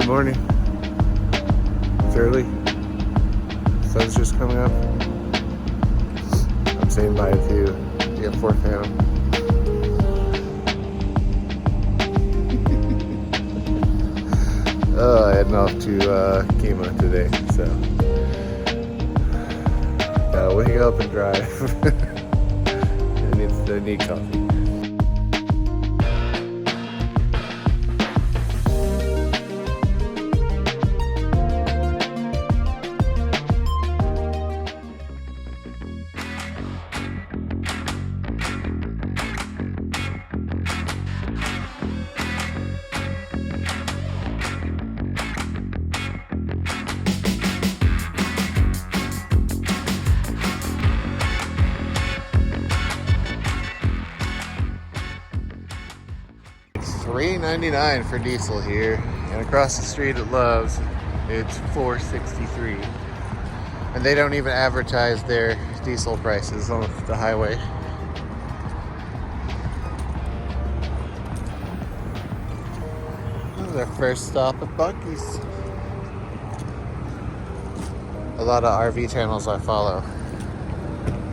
Good morning. It's early. Sun's just coming up. I'm saying bye to the M4 Phantom. Heading off to Kima today, so gotta wake up and drive. I need coffee. $3.99 for diesel here, and across the street at Love's it's $4.63, and they don't even advertise their diesel prices on the highway. This is our first stop at Buc'ees. A lot of RV channels I follow,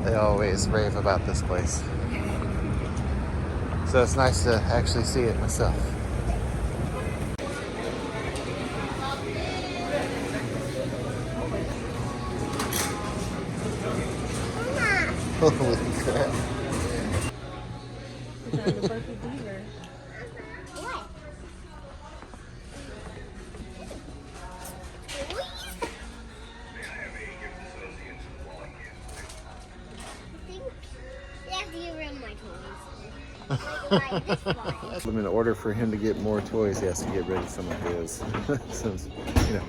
they always rave about this place. So it's nice to actually see it myself. Holy crap. I'm in order for him to get more toys, he has to get rid of some of his. Since,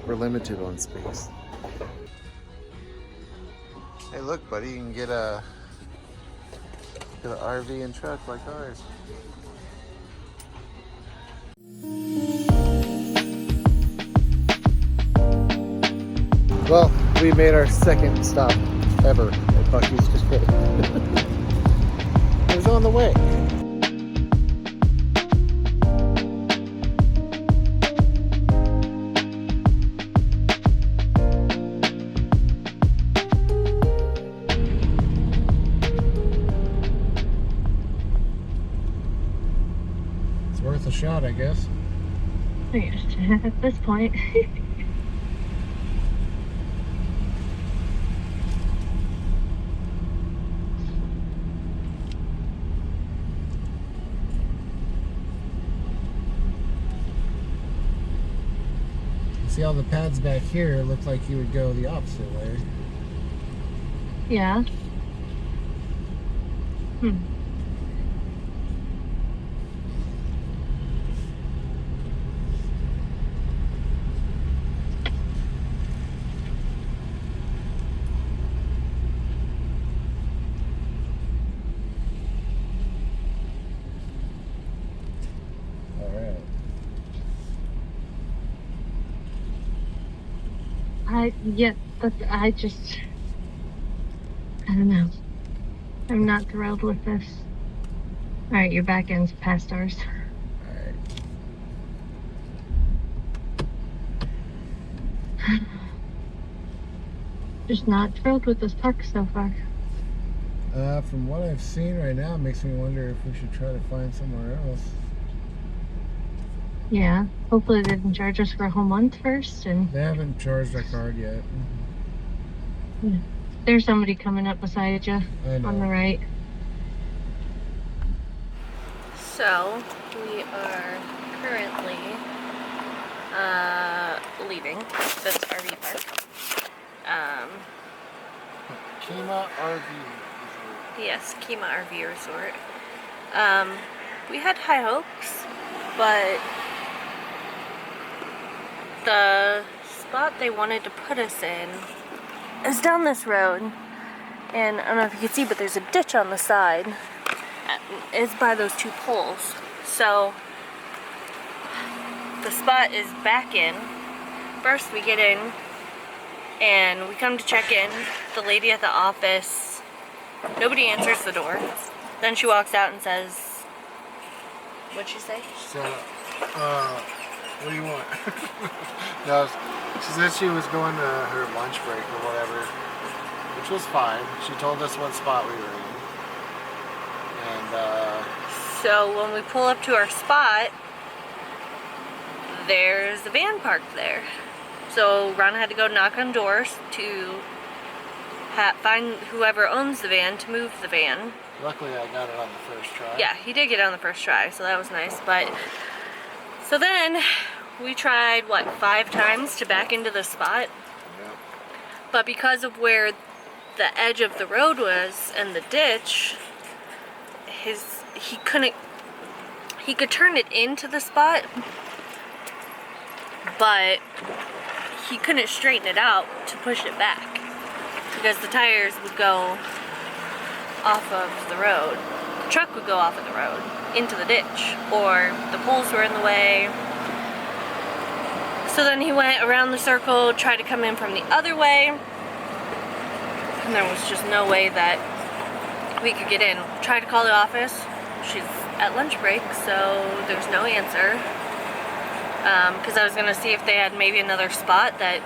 we're limited on space. Hey, look, buddy, you can get an RV and truck like ours. Well, we made our second stop ever at Buc'ees today. It was on the way. It's worth a shot, I guess. At this point. See all the pads back here, it looked like you would go the opposite way. Yeah. I don't know. I'm not thrilled with this. Alright, your back end's past ours. Alright. Just not thrilled with this park so far. From what I've seen right now, it makes me wonder if we should try to find somewhere else. Yeah, hopefully they didn't charge us for a whole month first. And they haven't charged our card yet. Yeah. There's somebody coming up beside you on the right. So, we are currently leaving this RV park. Kima RV Resort. Yes, Kima RV Resort. We had high hopes, but the spot they wanted to put us in is down this road, and I don't know if you can see, but there's a ditch on the side. It's by those two poles. So the spot is back in. First we get in and we come to check in. The lady at the office, nobody answers the door. Then she walks out and says, what'd she say? So, What do you want? No, she said she was going to her lunch break or whatever, which was fine. She told us what spot we were in. And, so when we pull up to our spot, there's a van parked there. So Ron had to go knock on doors to find whoever owns the van to move the van. Luckily I got it on the first try. Yeah, he did get it on the first try, so that was nice. But so then we tried, what, 5 times to back into the spot? Yep. But because of where the edge of the road was and the ditch, he could turn it into the spot, but he couldn't straighten it out to push it back because the tires would go off of the road. The truck would go off of the road into the ditch, or the poles were in the way. So then he went around the circle, tried to come in from the other way, and there was just no way that we could get in. Tried to call the office. She's at lunch break, so there's no answer. Because I was going to see if they had maybe another spot that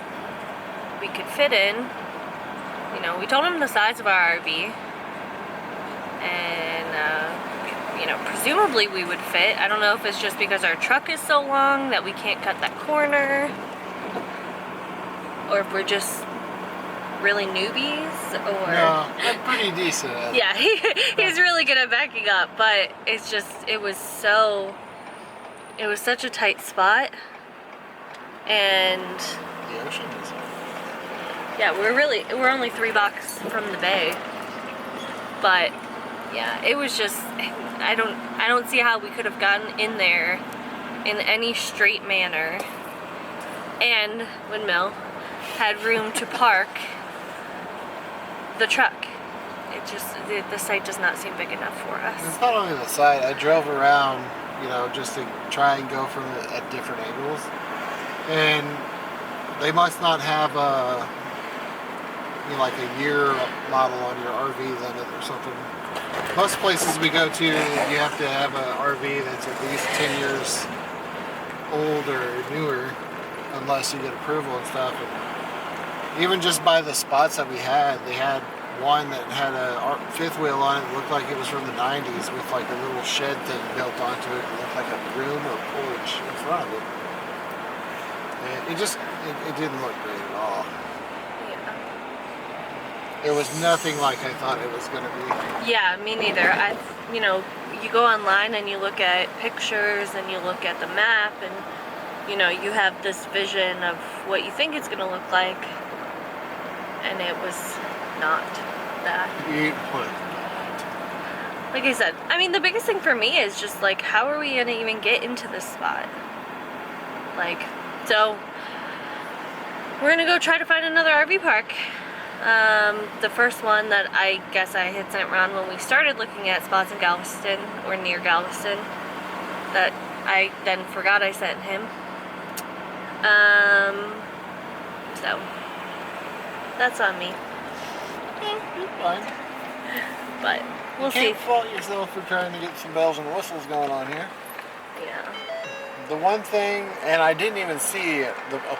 we could fit in. You know, we told them the size of our RV, and you know, presumably we would fit. I don't know if it's just because our truck is so long that we can't cut that corner, or if we're just really newbies, or... No, I'm pretty decent at it. Yeah, he's really good at backing up, but it's just, it was such a tight spot, and... The ocean is... Yeah, we're only 3 blocks from the bay, but yeah, it was just, I don't see how we could have gotten in there in any straight manner, and Windmill had room to park the truck. It just, the site does not seem big enough for us. It's not only the site. I drove around, you know, just to try and go from it at different angles, and they must not have a, you know, like a year model on your RV limit or something. Most places we go to, you have to have an RV that's at least 10 years old or newer, unless you get approval and stuff. And even just by the spots that we had, they had one that had a 5th wheel on it that looked like it was from the 90s with like a little shed thing built onto it. It looked like a room or porch in front of it. And it didn't look great at all. It was nothing like I thought it was going to be. Yeah, me neither. You know, you go online and you look at pictures and you look at the map, and you know, you have this vision of what you think it's going to look like, and it was not that. Like I said, I mean, the biggest thing for me is just like, how are we going to even get into this spot? Like, so we're going to go try to find another RV park. The first one that I guess I had sent Ron when we started looking at spots in Galveston, or near Galveston, that I then forgot I sent him. So that's on me. You're fine. But we'll see. You can't fault yourself for trying to get some bells and whistles going on here. Yeah. The one thing, and I didn't even see a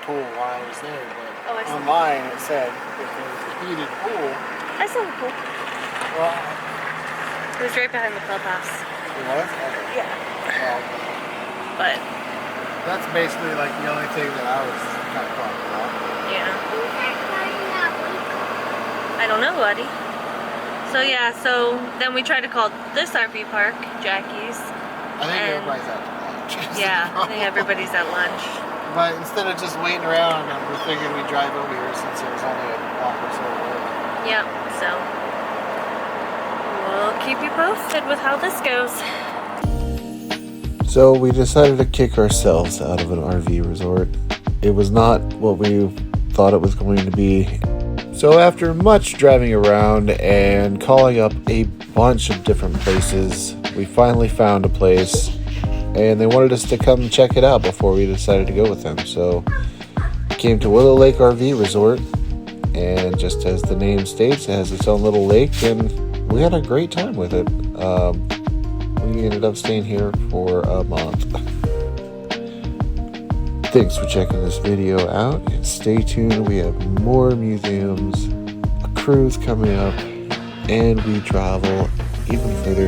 pool while I was there, but online it said if there was a heated pool. I saw the pool. Well, it was right behind the clubhouse. It was? Okay. Yeah. Well, but that's basically like the only thing that I was kind of talking about. Yeah. I don't know, buddy. So yeah, so then we tried to call this RV park Jackie's. I think everybody's at lunch. Yeah, I think everybody's at lunch. But instead of just waiting around, we figured we'd drive over here since it was only a block or so away. Yep, so we'll keep you posted with how this goes. So we decided to kick ourselves out of an RV resort. It was not what we thought it was going to be. So after much driving around and calling up a bunch of different places, we finally found a place, and they wanted us to come check it out before we decided to go with them. So we came to Willow Lake RV Resort, and just as the name states, it has its own little lake, and we had a great time with it. We ended up staying here for a month. Thanks for checking this video out, and stay tuned. We have more museums, a cruise coming up, and we travel even further